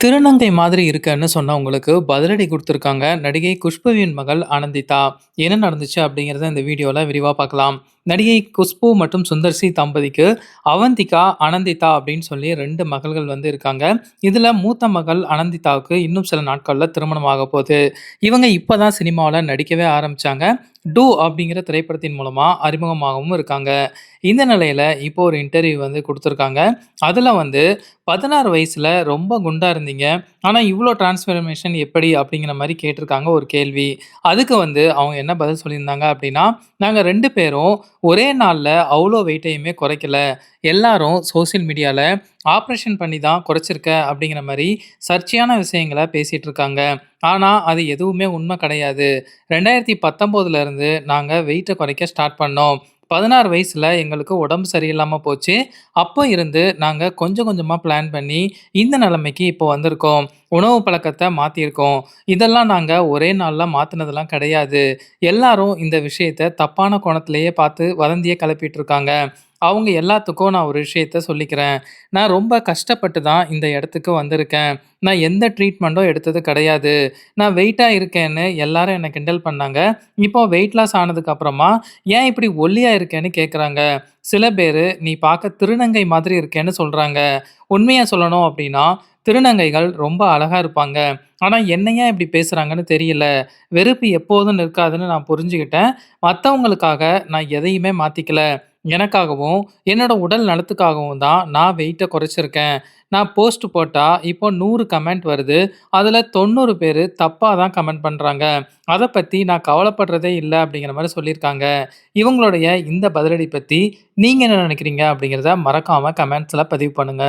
திருநங்கை மாதிரி இருக்கன்னு சொன்னவங்களுக்கு பதிலடி குடுத்துருக்காங்க நடிகை குஷ்புவின் மகள் ஆனந்திதா. என்ன நடந்துச்சு அப்படிங்கிறத இந்த வீடியோல விரிவா பார்க்கலாம். நடிகை குஷ்பு மற்றும் சுந்தர் சி தம்பதிக்கு அவந்திகா, ஆனந்திதா அப்படின்னு சொல்லி 2 மகள்கள் இருக்காங்க. இதுல மூத்த மகள் ஆனந்திதாவுக்கு இன்னும் சில நாட்கள்ல திருமணம் ஆகப் போகுது. இவங்க இப்பதான் சினிமாவுல நடிக்கவே ஆரம்பிச்சாங்க. டூ அப்படிங்கிற திரைப்படத்தின் மூலமா அறிமுகமாகவும் இருக்காங்க. இந்த நிலையில இப்போ ஒரு இன்டர்வியூ குடுத்துருக்காங்க. அதுல 16 வயசுல ரொம்ப குண்டா இருந்தீங்க. ஆனா, இவ்ளோ டிரான்ஸ்ஃபர்மேஷன் எப்படி? அப்படிங்கிற மாரி கேட்டிருக்காங்க ஒரு கேள்வி. அதுக்கு அவங்க என்ன பதில் சொல்லியிருந்தாங்க அப்படின்னா, "நாங்க 2 பேரும் ஒரே நாள்ல அவ்ளோ வெயிட்டையுமே குறைக்கல. எல்லாரும் சோசியல் மீடியால ஆப்ரேஷன் பண்ணி தான் குறைச்சிருக்க" அப்படிங்கிற மாரி சர்ச்சையான விஷயங்கள பேசிட்டு இருக்காங்க. ஆனா, அது எதுவுமே உண்மை கிடையாது. 2019ல இருந்து நாங்க வெயிட்ட குறைக்க ஸ்டார்ட் பண்ணோம். 16 வயசுல எங்களுக்கு உடம்பு சரியில்லாம போச்சு. அப்போ இருந்து நாங்க கொஞ்சம் கொஞ்சமா பிளான் பண்ணி இந்த நிலைமைக்கு இப்போ வந்திருக்கோம். உணவு பழக்கத்த மாத்தியிருக்கோம். இதெல்லாம் நாங்க ஒரே நாள்ல மாத்துனதெல்லாம் கிடையாது. எல்லாரும் இந்த விஷயத்த தப்பான கோணத்திலேயே பார்த்து வதந்திய கிளப்பிட்டு இருக்காங்க. அவங்க எல்லாத்துக்கும் நான் ஒரு விஷயத்த சொல்லிக்கிறேன். நான் ரொம்ப கஷ்டப்பட்டு தான் இந்த இடத்துக்கு வந்திருக்கேன். நான் எந்த ட்ரீட்மெண்ட்டும் எடுத்தது கிடையாது. நான் வெயிட்டா இருக்கேன்னு எல்லாரும் என்ன கிண்டல் பண்ணாங்க. இப்போ வெயிட் லாஸ் ஆனதுக்கு அப்புறமா, "ஏன் இப்படி ஒல்லியா இருக்கேன்னு?" கேட்குறாங்க. சில பேரு, "நீ பார்க்க திருநங்கை மாதிரி இருக்கேன்னு" சொல்றாங்க. உண்மைய சொல்லணும் அப்படின்னா, திருநங்கைகள் ரொம்ப அழகா இருப்பாங்க. ஆனா, என்ன ஏன் இப்படி பேசுறாங்கன்னு தெரியல. வெறுப்பு எப்போதும் நிற்காதுன்னு நான் புரிஞ்சுகிட்டேன். மத்தவங்களுக்காக நான் எதையுமே மாத்திக்கல. எனக்காகவும், என்னோட உடல் நலத்துக்காகவும் தான் நான் வெயிட்ட குறைச்சிருக்கேன். நான் போஸ்ட் போட்டா, இப்போ 100 கமெண்ட் வருது. அதுல 90 பேரு தப்பா தான் கமெண்ட் பண்றாங்க. அத பத்தி நான் கவலைப்படுறதே இல்ல அப்படிங்கிற மாரி சொல்லியிருக்காங்க. இவங்களுடைய இந்த பதிலடி பத்தி நீங்க என்ன நினைக்கிறீங்க? அப்படிங்கிறத மறக்காம கமெண்ட்ஸ்ல பதிவு பண்ணுங்க.